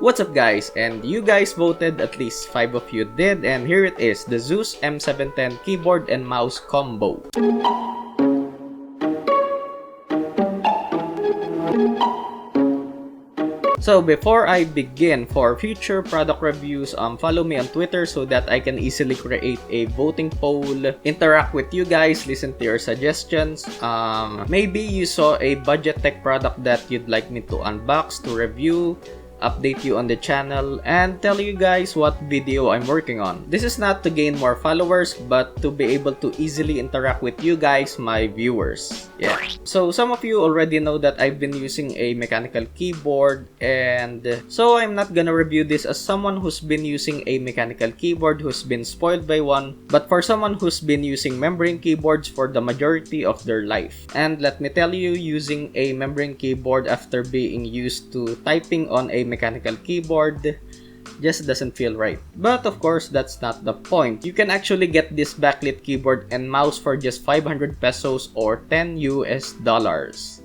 What's up guys, and you guys voted, at least 5 of you did, and here it is, the Zeus M710 keyboard and mouse combo. So before I begin, for future product reviews, follow me on Twitter so that I can easily create a voting poll, interact with you guys, listen to your suggestions. Maybe you saw a budget tech product that you'd like me to unbox, to review, update you on the channel, and tell you guys what video I'm working on. This is not to gain more followers, but to be able to easily interact with you guys, my viewers. Yeah. So some of you already know that I've been using a mechanical keyboard, and so I'm not gonna review this as someone who's been using a mechanical keyboard who's been spoiled by one, but for someone who's been using membrane keyboards for the majority of their life. And let me tell you, using a membrane keyboard after being used to typing on a mechanical keyboard just doesn't feel right. But of course, that's not the point. You can actually get this backlit keyboard and mouse for just 500 pesos or $10 US.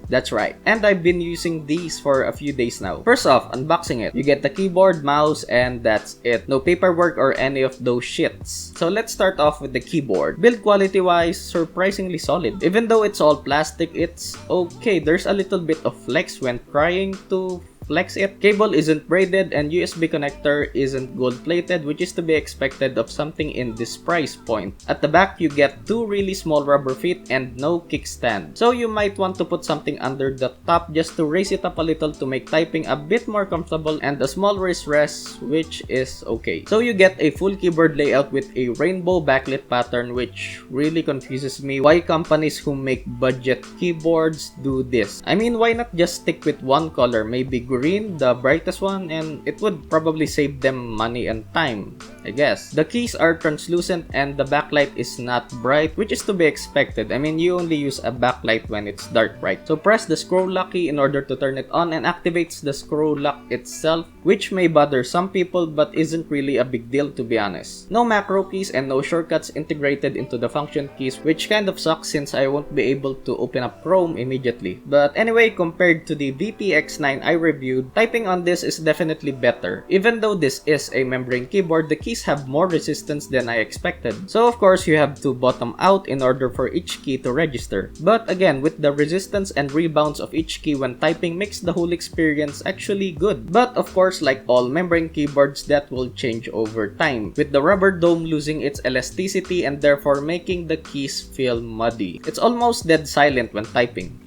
That's right. And I've been using these for a few days now. First off, unboxing it. You get the keyboard, mouse, and that's it. No paperwork or any of those shits. So let's start off with the keyboard. Build quality wise, surprisingly solid. Even though it's all plastic, it's okay. There's a little bit of flex when trying to flex it. Cable isn't braided and USB connector isn't gold plated, which is to be expected of something in this price point. At the back, you get two really small rubber feet and no kickstand. So you might want to put something under the top just to raise it up a little to make typing a bit more comfortable, and a small wrist rest, which is okay. So you get a full keyboard layout with a rainbow backlit pattern, which really confuses me why companies who make budget keyboards do this. I mean, why not just stick with one color, maybe green, the brightest one, and it would probably save them money and time, I guess. The keys are translucent and the backlight is not bright, which is to be expected. I mean, you only use a backlight when it's dark, right? So press the scroll lock key in order to turn it on, and activates the scroll lock itself, which may bother some people but isn't really a big deal, to be honest. No macro keys and no shortcuts integrated into the function keys, which kind of sucks since I won't be able to open up Chrome immediately. But anyway, compared to the VPX9 I reviewed, typing on this is definitely better. Even though this is a membrane keyboard, the keys have more resistance than I expected. So of course, you have to bottom out in order for each key to register. But again, with the resistance and rebounds of each key when typing makes the whole experience actually good. But of course, like all membrane keyboards, that will change over time, with the rubber dome losing its elasticity and therefore making the keys feel muddy. It's almost dead silent when typing.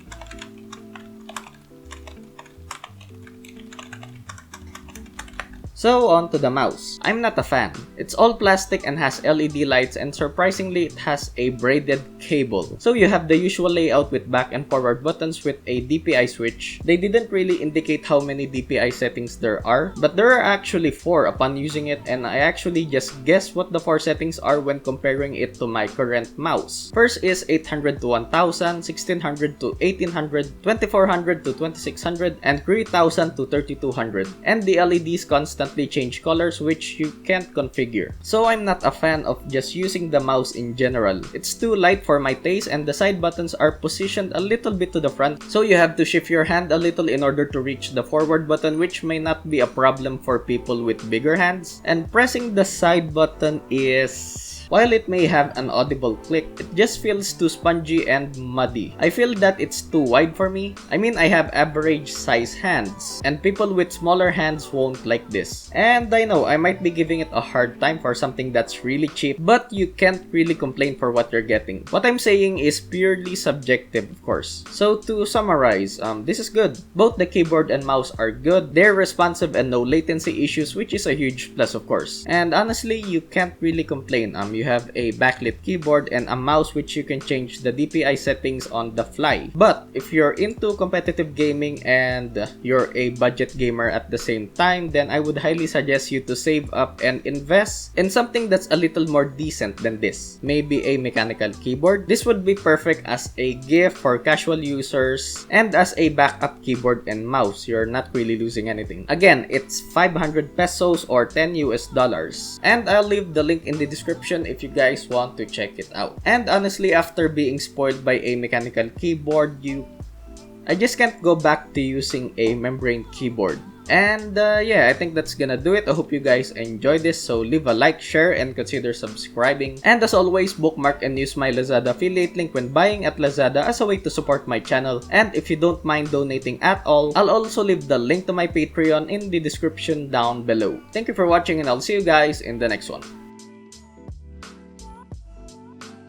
So on to the mouse. I'm not a fan. It's all plastic and has LED lights, and surprisingly it has a braided cable. So you have the usual layout with back and forward buttons with a DPI switch. They didn't really indicate how many DPI settings there are, but there are actually 4 upon using it, and I actually just guessed what the 4 settings are when comparing it to my current mouse. First is 800 to 1000, 1600 to 1800, 2400 to 2600, and 3000 to 3200. And the LEDs constantly change colors, which you can't configure. So I'm not a fan of just using the mouse in general. It's too light for my taste, and the side buttons are positioned a little bit to the front, so you have to shift your hand a little in order to reach the forward button, which may not be a problem for people with bigger hands. And pressing the side button is... while it may have an audible click, it just feels too spongy and muddy. I feel that it's too wide for me. I mean, I have average size hands, and people with smaller hands won't like this. And I know I might be giving it a hard time for something that's really cheap, but you can't really complain for what you're getting. What I'm saying is purely subjective, of course. So to summarize, this is good. Both the keyboard and mouse are good. They're responsive and no latency issues, which is a huge plus, of course. And honestly, you can't really complain. You have a backlit keyboard and a mouse which you can change the DPI settings on the fly. But if you're into competitive gaming and you're a budget gamer at the same time, then I would highly suggest you to save up and invest in something that's a little more decent than this. Maybe a mechanical keyboard. This would be perfect as a gift for casual users, and as a backup keyboard and mouse, you're not really losing anything. Again, it's 500 pesos or $10 US. And I'll leave the link in the description if you guys want to check it out. And honestly, after being spoiled by a mechanical keyboard, I just can't go back to using a membrane keyboard. And yeah, I think that's gonna do it. I hope you guys enjoyed this. So leave a like, share, and consider subscribing. And as always, bookmark and use my Lazada affiliate link when buying at Lazada as a way to support my channel. And if you don't mind donating at all, I'll also leave the link to my Patreon in the description down below. Thank you for watching, and I'll see you guys in the next one.